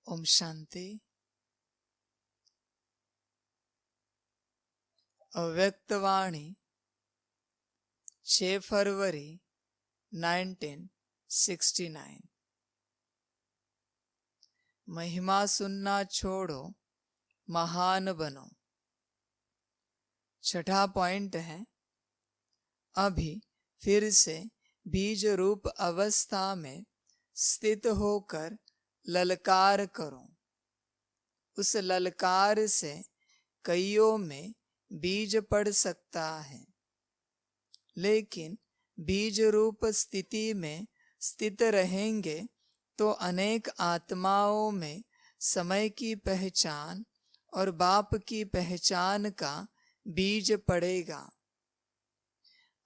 ओम शांति। अव्यक्तवाणी 6 फरवरी 1969। महिमा सुनना छोड़ो, महान बनो। छठा पॉइंट है, अभी फिर से बीज रूप अवस्था में स्थित होकर ललकार करो। उस ललकार से कईयों में बीज पड़ सकता है, लेकिन बीज रूप स्थिति में स्थित रहेंगे तो अनेक आत्माओं में समय की पहचान और बाप की पहचान का बीज पड़ेगा।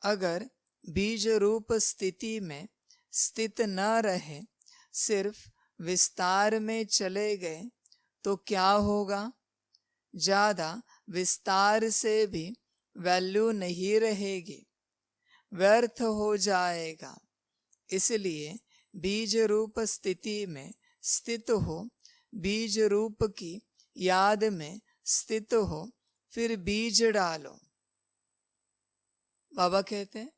अगर बीज रूप स्थिति में स्थित न रहे, सिर्फ विस्तार में चले गए तो क्या होगा? ज्यादा विस्तार से भी वैल्यू नहीं रहेगी, व्यर्थ हो जाएगा। इसलिए बीज रूप स्थिति में स्थित हो, बीज रूप की याद में स्थित हो, फिर बीज डालो। बाबा कहते हैं,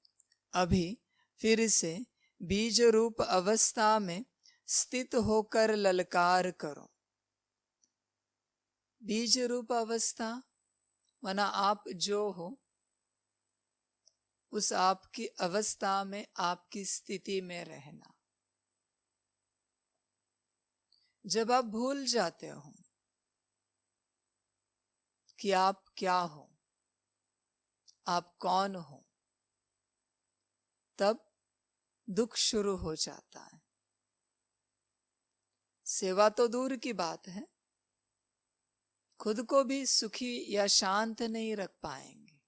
अभी फिर से बीज रूप अवस्था में स्थित होकर ललकार करो। बीज रूप अवस्था माना आप जो हो, उस आपकी अवस्था में, आपकी स्थिति में रहना। जब आप भूल जाते हो कि आप क्या हो, आप कौन हो, तब दुख शुरू हो जाता है। सेवा तो दूर की बात है, खुद को भी सुखी या शांत नहीं रख पाएंगे।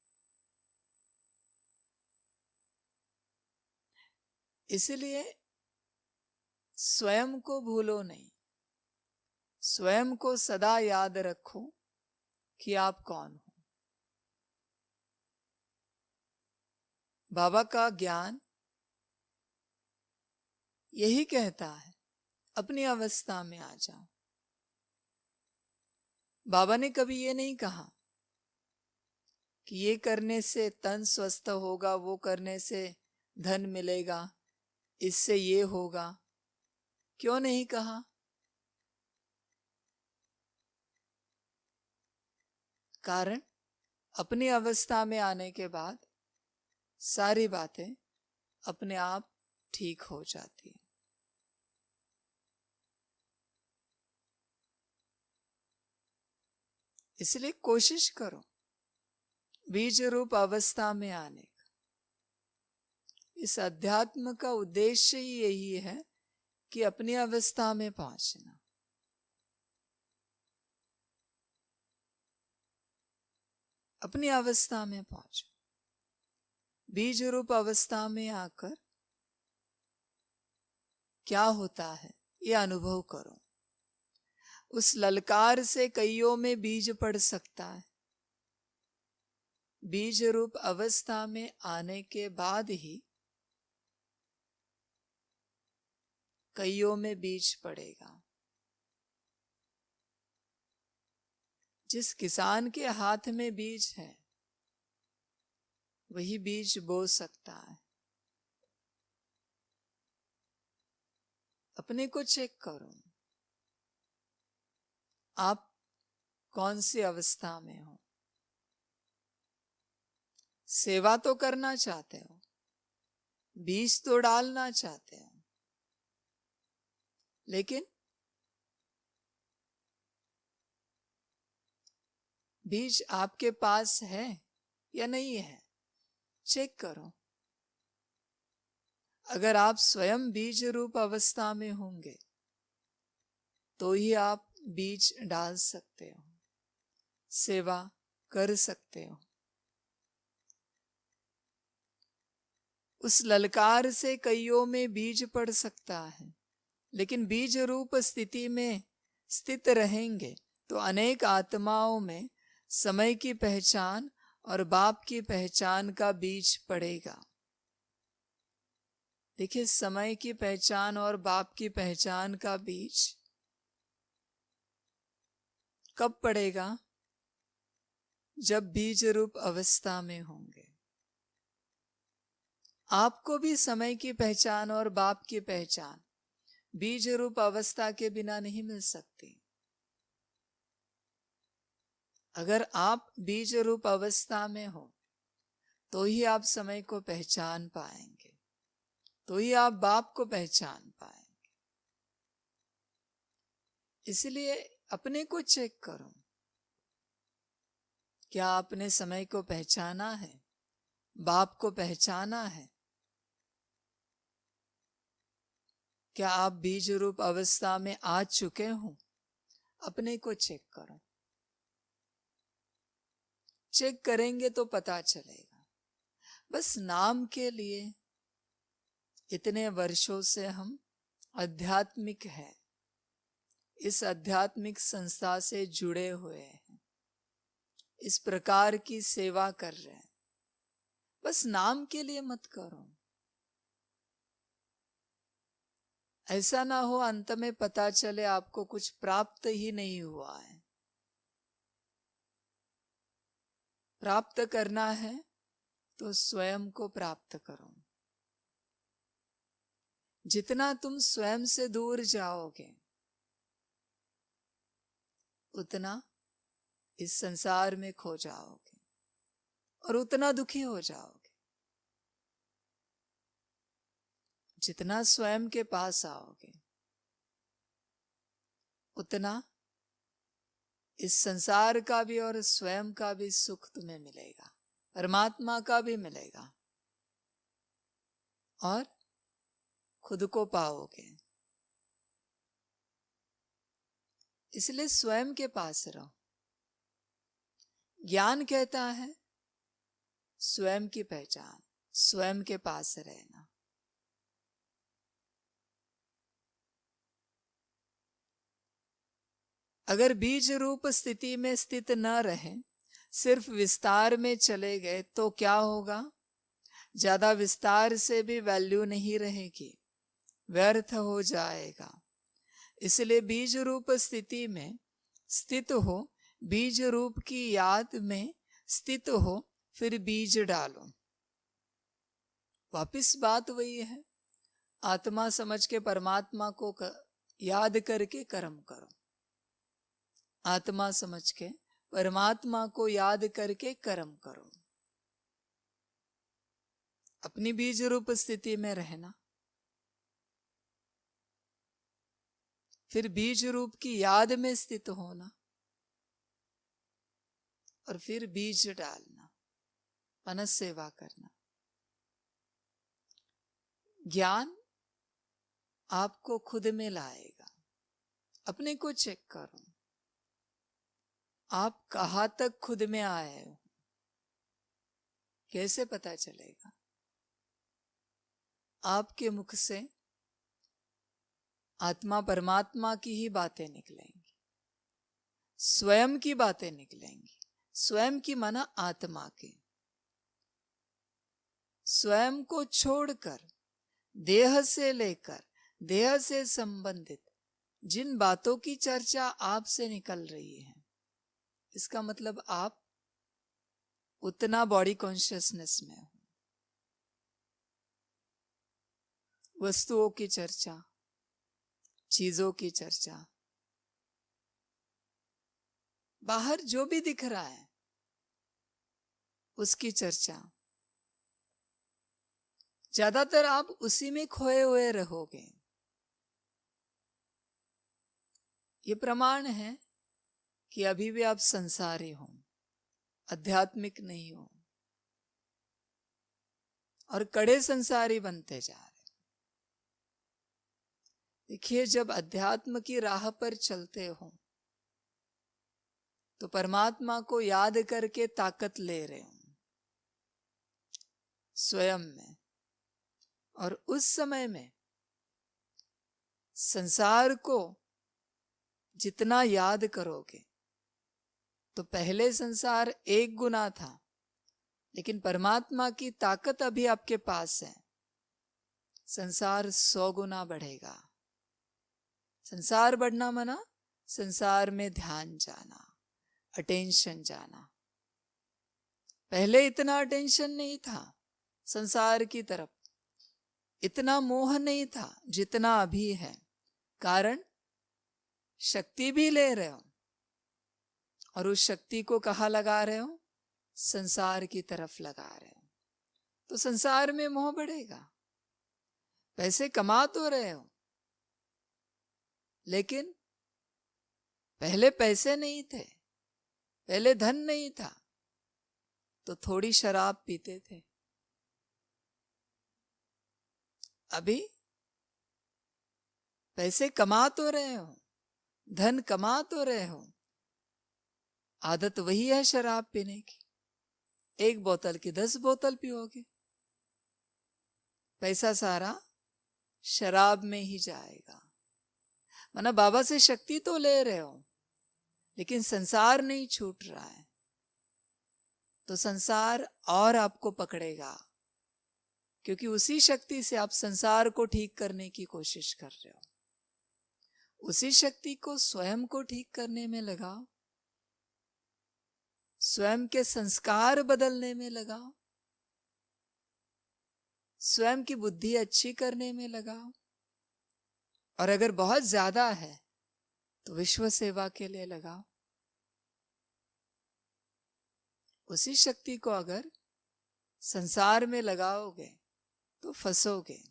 इसलिए स्वयं को भूलो नहीं, स्वयं को सदा याद रखो कि आप कौन हो। बाबा का ज्ञान यही कहता है, अपनी अवस्था में आ जाओ। बाबा ने कभी ये नहीं कहा कि ये करने से तन स्वस्थ होगा, वो करने से धन मिलेगा, इससे ये होगा। क्यों नहीं कहा? कारण अपनी अवस्था में आने के बाद सारी बातें अपने आप ठीक हो जाती है। इसलिए कोशिश करो बीज रूप अवस्था में आने का। इस अध्यात्म का उद्देश्य ही यही है कि अपनी अवस्था में पहुंचना। अपनी अवस्था में पहुंचो, बीज रूप अवस्था में आकर क्या होता है ये अनुभव करो। उस ललकार से कईयों में बीज पड़ सकता है। बीज रूप अवस्था में आने के बाद ही कईयों में बीज पड़ेगा। जिस किसान के हाथ में बीज है, वही बीज बो सकता है। अपने को चेक करो, आप कौन सी अवस्था में हो। सेवा तो करना चाहते हो, बीज तो डालना चाहते हो, लेकिन बीज आपके पास है या नहीं है, चेक करो। अगर आप स्वयं बीज रूप अवस्था में होंगे तो ही आप बीज डाल सकते हो, सेवा कर सकते हो। उस ललकार से कईयों में बीज पड़ सकता है, लेकिन बीज रूप स्थिति में स्थित रहेंगे तो अनेक आत्माओं में समय की पहचान और बाप की पहचान का बीज पड़ेगा। देखिए, समय की पहचान और बाप की पहचान का बीज कब पड़ेगा? जब बीज रूप अवस्था में होंगे। आपको भी समय की पहचान और बाप की पहचान बीज रूप अवस्था के बिना नहीं मिल सकती। अगर आप बीज रूप अवस्था में हो तो ही आप समय को पहचान पाएंगे, तो ही आप बाप को पहचान पाएंगे। इसलिए अपने को चेक करो, क्या आपने समय को पहचाना है, बाप को पहचाना है? क्या आप बीज रूप अवस्था में आ चुके हो? अपने को चेक करो। चेक करेंगे तो पता चलेगा। बस नाम के लिए इतने वर्षों से हम आध्यात्मिक हैं, इस आध्यात्मिक संस्था से जुड़े हुए हैं, इस प्रकार की सेवा कर रहे हैं। बस नाम के लिए मत करो। ऐसा ना हो अंत में पता चले आपको कुछ प्राप्त ही नहीं हुआ है। प्राप्त करना है तो स्वयं को प्राप्त करो। जितना तुम स्वयं से दूर जाओगे उतना इस संसार में खो जाओगे और उतना दुखी हो जाओगे। जितना स्वयं के पास आओगे उतना इस संसार का भी और स्वयं का भी सुख तुम्हें मिलेगा, परमात्मा का भी मिलेगा और खुद को पाओगे। इसलिए स्वयं के पास रहो। ज्ञान कहता है स्वयं की पहचान, स्वयं के पास रहना। अगर बीज रूप स्थिति में स्थित न रहे, सिर्फ विस्तार में चले गए तो क्या होगा? ज्यादा विस्तार से भी वैल्यू नहीं रहेगी, व्यर्थ हो जाएगा। इसलिए बीज रूप स्थिति में स्थित हो, बीज रूप की याद में स्थित हो, फिर बीज डालो। वापिस बात वही है, आत्मा समझ के परमात्मा को याद करके कर्म करो। आत्मा समझ के परमात्मा को याद करके कर्म करो। अपनी बीज रूप स्थिति में रहना, फिर बीज रूप की याद में स्थित होना और फिर बीज डालना, मनस सेवा करना। ज्ञान आपको खुद में लाएगा। अपने को चेक करो, आप कहां तक खुद में आए हो? कैसे पता चलेगा? आपके मुख से आत्मा परमात्मा की ही बातें निकलेंगी, स्वयं की बातें निकलेंगी। स्वयं की माना आत्मा की। स्वयं को छोड़कर देह से लेकर देह से संबंधित जिन बातों की चर्चा आपसे निकल रही है, इसका मतलब आप उतना बॉडी कॉन्शियसनेस में हो। वस्तुओं की चर्चा, चीजों की चर्चा, बाहर जो भी दिख रहा है उसकी चर्चा, ज्यादातर आप उसी में खोए हुए रहोगे। ये प्रमाण है कि अभी भी आप संसारी हो, आध्यात्मिक नहीं हो और कड़े संसारी बनते जा रहे। देखिए, जब अध्यात्म की राह पर चलते हो तो परमात्मा को याद करके ताकत ले रहे हो स्वयं में, और उस समय में संसार को जितना याद करोगे तो पहले संसार 1 गुना था, लेकिन परमात्मा की ताकत अभी आपके पास है, संसार 100 गुना बढ़ेगा। संसार बढ़ना माना संसार में ध्यान जाना। अटेंशन जाना। पहले इतना अटेंशन नहीं था संसार की तरफ, इतना मोह नहीं था जितना अभी है। कारण शक्ति भी ले रहे हो और उस शक्ति को कहाँ लगा रहे हो? संसार की तरफ लगा रहे हो, तो संसार में मोह बढ़ेगा। पैसे कमा तो रहे हो, लेकिन पहले पैसे नहीं थे, पहले धन नहीं था, तो थोड़ी शराब पीते थे। अभी पैसे कमा तो रहे हो, धन कमा तो रहे हो, आदत वही है शराब पीने की। 1 बोतल की 10 बोतल पियोगे, पैसा सारा शराब में ही जाएगा। माना बाबा से शक्ति तो ले रहे हो, लेकिन संसार नहीं छूट रहा है, तो संसार और आपको पकड़ेगा, क्योंकि उसी शक्ति से आप संसार को ठीक करने की कोशिश कर रहे हो। उसी शक्ति को स्वयं को ठीक करने में लगाओ, स्वयं के संस्कार बदलने में लगाओ, स्वयं की बुद्धि अच्छी करने में लगाओ, और अगर बहुत ज्यादा है तो विश्व सेवा के लिए लगाओ। उसी शक्ति को अगर संसार में लगाओगे तो फंसोगे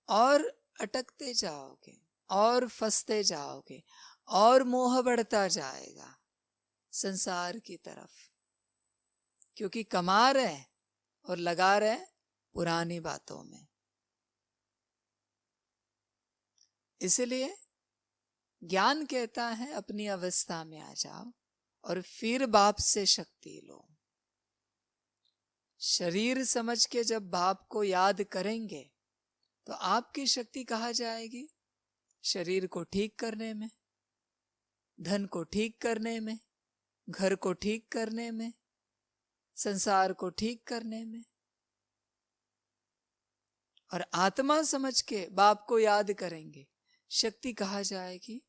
और अटकते जाओगे और फंसते जाओगे और मोह बढ़ता जाएगा संसार की तरफ, क्योंकि कमा रहे और लगा रहे पुरानी बातों में। इसलिए ज्ञान कहता है अपनी अवस्था में आ जाओ और फिर बाप से शक्ति लो। शरीर समझ के जब बाप को याद करेंगे तो आपकी शक्ति कहाँ जाएगी? शरीर को ठीक करने में, धन को ठीक करने में, घर को ठीक करने में, संसार को ठीक करने में। और आत्मा समझ के बाप को याद करेंगे, शक्ति कहाँ जाएगी?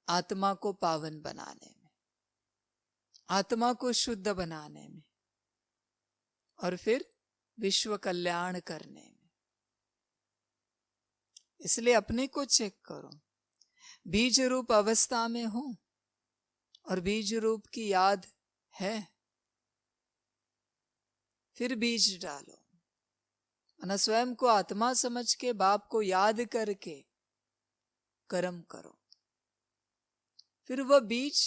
आत्मा को पावन बनाने में, आत्मा को शुद्ध बनाने में, और फिर विश्व कल्याण करने में। इसलिए अपने को चेक करो, बीज रूप अवस्था में हो और बीज रूप की याद है, फिर बीज डालो। ना स्वयं को आत्मा समझ के बाप को याद करके कर्म करो, फिर वह बीज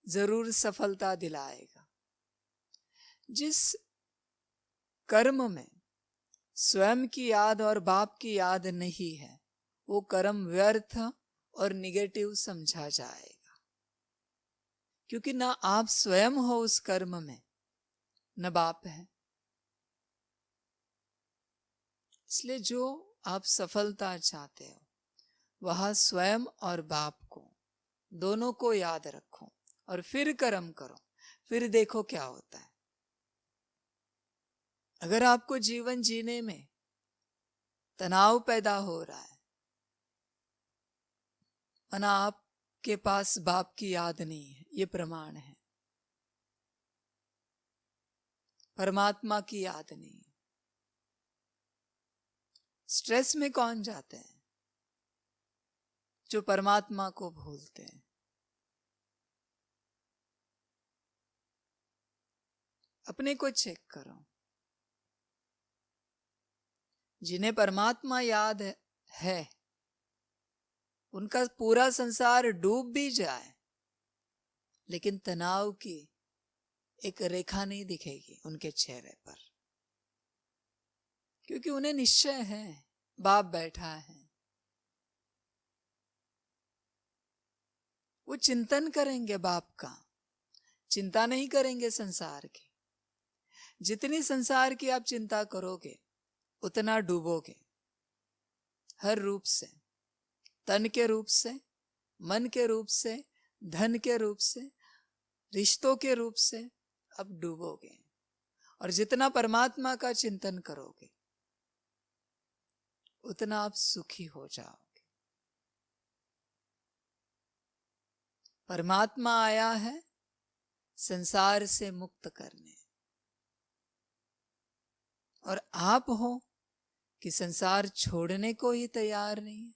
जरूर सफलता दिलाएगा। जिस कर्म में स्वयं की याद और बाप की याद नहीं है, वो कर्म व्यर्थ और निगेटिव समझा जाएगा, क्योंकि ना आप स्वयं हो उस कर्म में, न बाप है। इसलिए जो आप सफलता चाहते हो, वह स्वयं और बाप को दोनों को याद रखो और फिर कर्म करो, फिर देखो क्या होता है। अगर आपको जीवन जीने में तनाव पैदा हो रहा है, ना आपके पास बाप की याद नहीं है, ये प्रमाण है। परमात्मा की याद नहीं। स्ट्रेस में कौन जाते हैं? जो परमात्मा को भूलते हैं। अपने को चेक करो, जिन्हें परमात्मा याद है उनका पूरा संसार डूब भी जाए, लेकिन तनाव की एक रेखा नहीं दिखेगी उनके चेहरे पर, क्योंकि उन्हें निश्चय है बाप बैठा है। वो चिंतन करेंगे बाप का, चिंता नहीं करेंगे संसार की। जितनी संसार की आप चिंता करोगे उतना डूबोगे, हर रूप से, तन के रूप से, मन के रूप से, धन के रूप से, रिश्तों के रूप से अब डूबोगे। और जितना परमात्मा का चिंतन करोगे उतना आप सुखी हो जाओगे। परमात्मा आया है संसार से मुक्त करने, और आप हो कि संसार छोड़ने को ही तैयार नहीं है।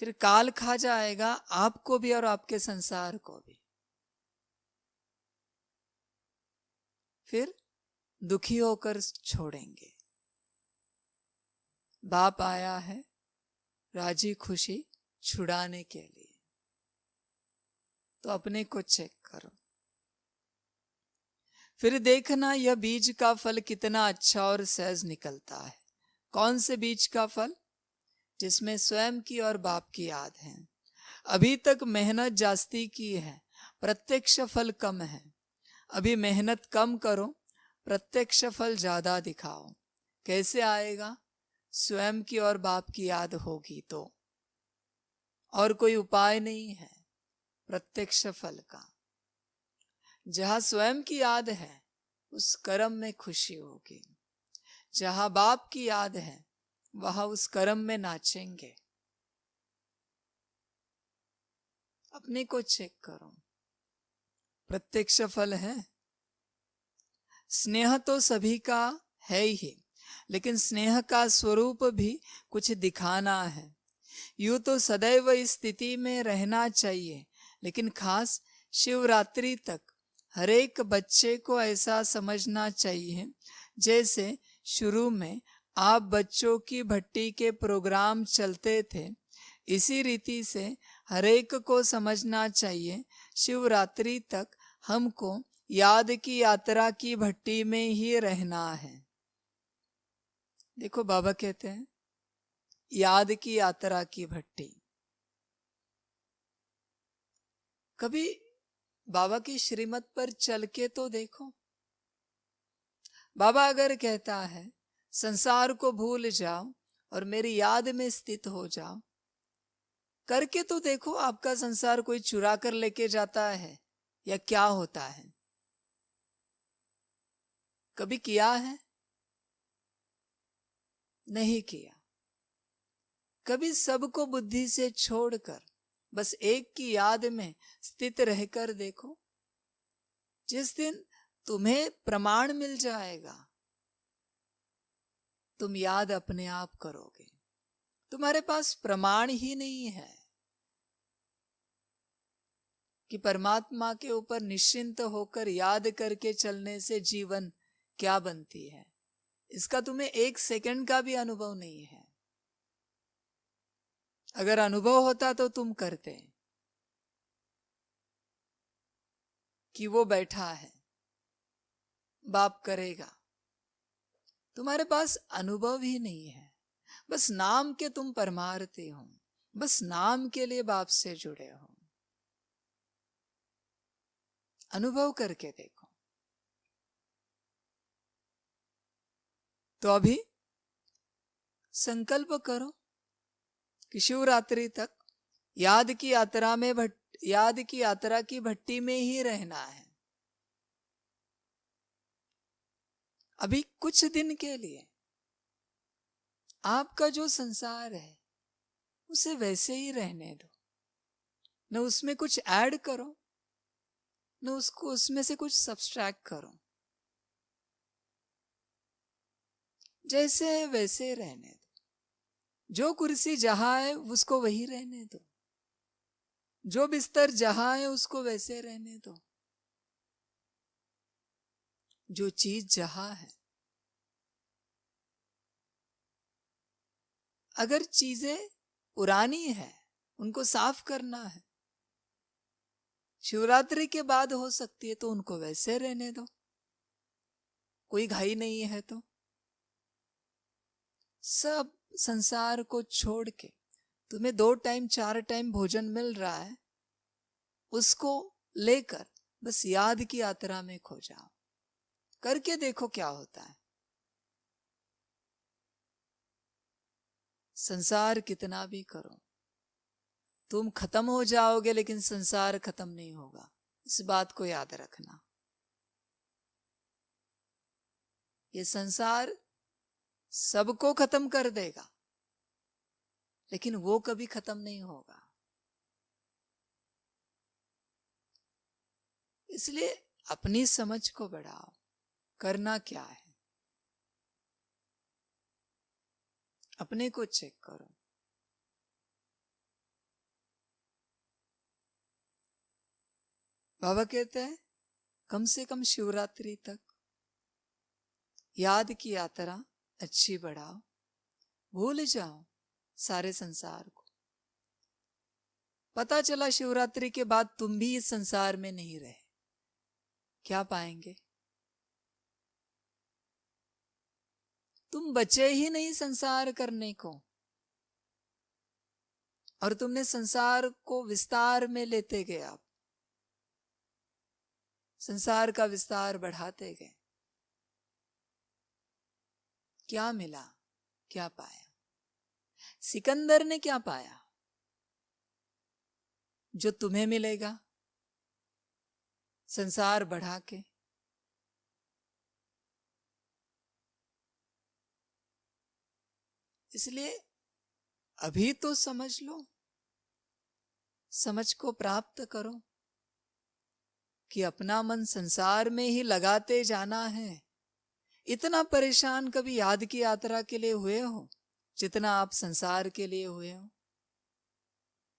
फिर काल खा जाएगा आपको भी और आपके संसार को भी। फिर दुखी होकर छोड़ेंगे। बाप आया है राजी खुशी छुड़ाने के लिए। तो अपने को चेक करो, फिर देखना यह बीज का फल कितना अच्छा और सहज निकलता है। कौन से बीज का फल? जिसमें स्वयं की और बाप की याद है। अभी तक मेहनत जास्ती की है, प्रत्यक्ष फल कम है। अभी मेहनत कम करो, प्रत्यक्ष फल ज्यादा दिखाओ। कैसे आएगा? स्वयं की और बाप की याद होगी तो। और कोई उपाय नहीं है प्रत्यक्ष फल का। जहां स्वयं की याद है उस कर्म में खुशी होगी। जहां बाप की याद है वहां उस कर्म में नाचेंगे। अपने को चेक करो, प्रत्यक्ष फल है। स्नेह तो सभी का है ही, लेकिन स्नेह का स्वरूप भी कुछ दिखाना है। यूं तो सदैव इस स्थिति में रहना चाहिए, लेकिन खास शिवरात्रि तक हर एक बच्चे को ऐसा समझना चाहिए जैसे शुरू में आप बच्चों की भट्टी के प्रोग्राम चलते थे। इसी रीति से हर एक को समझना चाहिए शिवरात्रि तक हमको याद की यात्रा की भट्टी में ही रहना है। देखो बाबा कहते हैं याद की यात्रा की भट्टी। कभी बाबा की श्रीमत पर चल के तो देखो। बाबा अगर कहता है संसार को भूल जाओ और मेरी याद में स्थित हो जाओ, करके तो देखो आपका संसार कोई चुरा कर लेके जाता है या क्या होता है? कभी किया है? नहीं किया। कभी सबको बुद्धि से छोड़कर बस एक की याद में स्थित रहकर देखो। जिस दिन तुम्हें प्रमाण मिल जाएगा तुम याद अपने आप करोगे। तुम्हारे पास प्रमाण ही नहीं है कि परमात्मा के ऊपर निश्चिंत होकर याद करके चलने से जीवन क्या बनती है। इसका तुम्हें एक सेकंड का भी अनुभव नहीं है। अगर अनुभव होता तो तुम करते कि वो बैठा है, बाप करेगा। तुम्हारे पास अनुभव ही नहीं है। बस नाम के तुम परमार्थी हो, बस नाम के लिए बाप से जुड़े हो। अनुभव करके देखो। तो अभी संकल्प करो कि शिवरात्रि तक याद की यात्रा की भट्टी में ही रहना है। अभी कुछ दिन के लिए आपका जो संसार है उसे वैसे ही रहने दो। न उसमें कुछ ऐड करो, न उसको उसमें से कुछ सब्सट्रैक्ट करो। जैसे है वैसे रहने दो। जो कुर्सी जहां है उसको वही रहने दो। जो बिस्तर जहां है उसको वैसे रहने दो। जो चीज जहां है। अगर चीजें पुरानी है उनको साफ करना है, शिवरात्रि के बाद हो सकती है, तो उनको वैसे रहने दो। कोई घाई नहीं है तो। सब संसार को छोड़ के तुम्हें 2 टाइम 4 टाइम भोजन मिल रहा है, उसको लेकर बस याद की यात्रा में खो जाओ। करके देखो क्या होता है। संसार कितना भी करो तुम खत्म हो जाओगे, लेकिन संसार खत्म नहीं होगा। इस बात को याद रखना। ये संसार सबको खत्म कर देगा, लेकिन वो कभी खत्म नहीं होगा। इसलिए अपनी समझ को बढ़ाओ। करना क्या है अपने को चेक करो। बाबा कहते हैं कम से कम शिवरात्रि तक याद की यात्रा अच्छी बढ़ाओ, भूल जाओ सारे संसार को। पता चला शिवरात्रि के बाद तुम भी इस संसार में नहीं रहे, क्या पाएंगे? तुम बचे ही नहीं संसार करने को, और तुमने संसार को विस्तार में लेते गए। आप संसार का विस्तार बढ़ाते गए। क्या मिला, क्या पाया? सिकंदर ने क्या पाया जो तुम्हें मिलेगा संसार बढ़ा के? इसलिए अभी तो समझ लो, समझ को प्राप्त करो कि अपना मन संसार में ही लगाते जाना है। इतना परेशान कभी याद की यात्रा के लिए हुए हो जितना आप संसार के लिए हुए हो?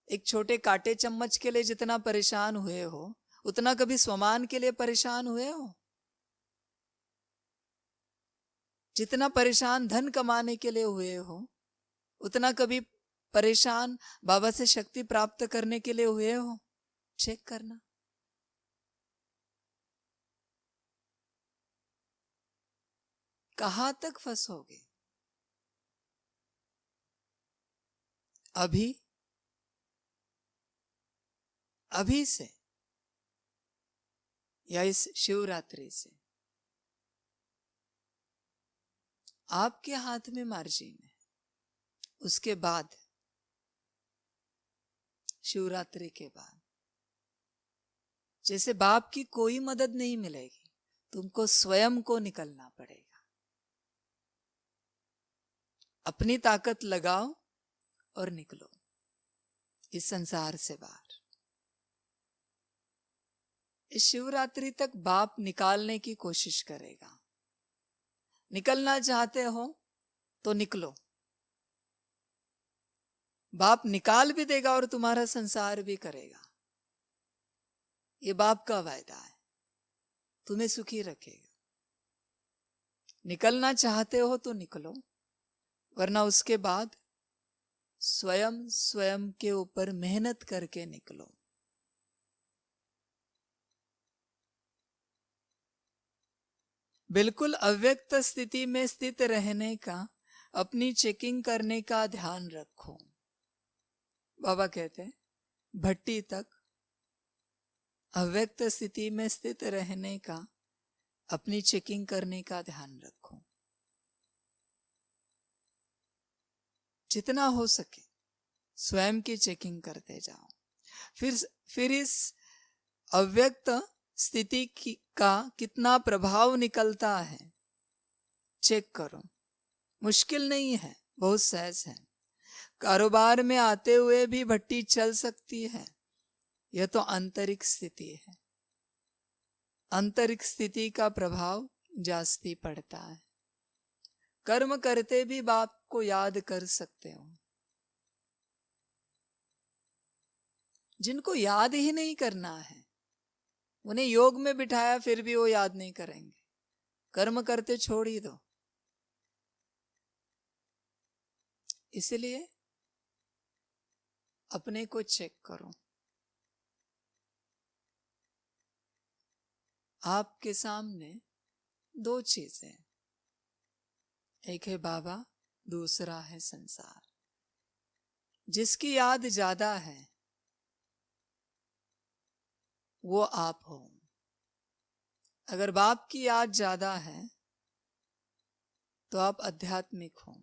एक छोटे कांटे चम्मच के लिए जितना परेशान हुए हो उतना कभी स्वमान के लिए परेशान हुए हो? जितना परेशान धन कमाने के लिए हुए हो उतना कभी परेशान बाबा से शक्ति प्राप्त करने के लिए हुए हो? चेक करना। कहां तक फंसोगे? अभी से या इस शिवरात्रि से आपके हाथ में मार्जिन है। उसके बाद शिवरात्रि के बाद जैसे बाप की कोई मदद नहीं मिलेगी, तुमको स्वयं को निकलना पड़ेगा। अपनी ताकत लगाओ और निकलो इस संसार से बाहर। इस शिवरात्रि तक बाप निकालने की कोशिश करेगा। निकलना चाहते हो तो निकलो, बाप निकाल भी देगा और तुम्हारा संसार भी करेगा। ये बाप का वायदा है, तुम्हें सुखी रखेगा। निकलना चाहते हो तो निकलो, वरना उसके बाद स्वयं के ऊपर मेहनत करके निकलो। बिल्कुल अव्यक्त स्थिति में स्थित रहने का, अपनी चेकिंग करने का ध्यान रखो। बाबा कहते हैं भट्टी तक अव्यक्त स्थिति में स्थित रहने का, अपनी चेकिंग करने का ध्यान रखो। जितना हो सके स्वयं की चेकिंग करते जाओ। फिर इस अव्यक्त स्थिति का कितना प्रभाव निकलता है चेक करो। मुश्किल नहीं है, बहुत सहज है। कारोबार में आते हुए भी भट्टी चल सकती है। यह तो आंतरिक स्थिति है। आंतरिक स्थिति का प्रभाव जास्ती पड़ता है। कर्म करते भी बाप को याद कर सकते हो। जिनको याद ही नहीं करना है, उन्हें योग में बिठाया फिर भी वो याद नहीं करेंगे। कर्म करते छोड़ ही दो। इसलिए अपने को चेक करो। आपके सामने दो चीजें, एक है बाबा, दूसरा है संसार। जिसकी याद ज्यादा है वो आप हो। अगर बाप की याद ज्यादा है तो आप आध्यात्मिक हो।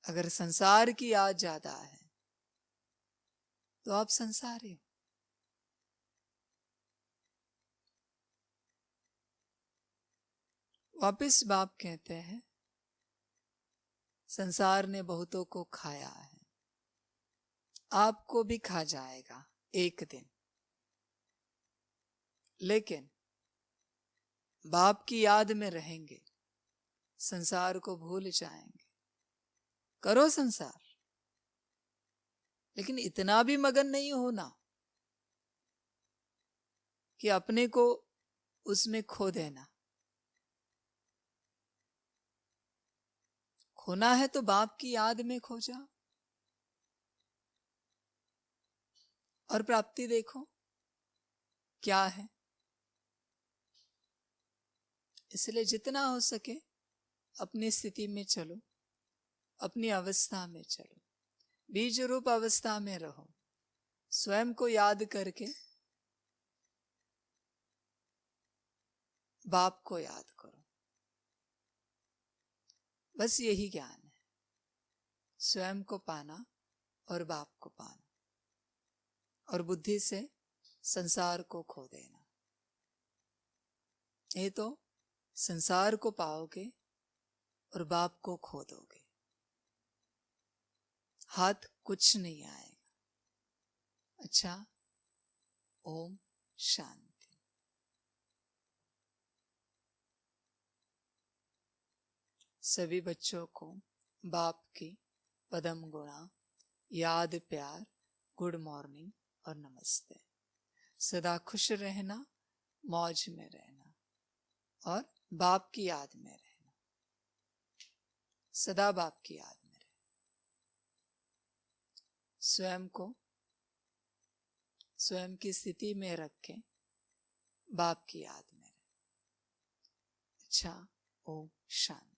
अगर संसार की याद ज्यादा है तो आप संसारी हो। वापिस बाप कहते हैं संसार ने बहुतों को खाया है, आपको भी खा जाएगा एक दिन, लेकिन बाप की याद में रहेंगे, संसार को भूल जाएंगे। करो संसार, लेकिन इतना भी मगन नहीं होना कि अपने को उसमें खो देना। खोना है तो बाप की याद में खो जाओ और प्राप्ति देखो क्या है। इसलिए जितना हो सके अपनी स्थिति में चलो, अपनी अवस्था में चलो, बीज रूप अवस्था में रहो, स्वयं को याद करके बाप को याद करो। बस यही ज्ञान है, स्वयं को पाना और बाप को पाना, और बुद्धि से संसार को खो देना। ये तो संसार को पाओगे और बाप को खो दोगे, हाथ कुछ नहीं आएगा। अच्छा, ओम शांति। सभी बच्चों को बाप की पदम गुणा, याद, प्यार, गुड मॉर्निंग और नमस्ते। सदा खुश रहना, मौज में रहना और बाप की याद में रहना। सदा बाप की याद में रहना। स्वयं को स्वयं की स्थिति में रख के बाप की याद में रहना। अच्छा, ओम शांति।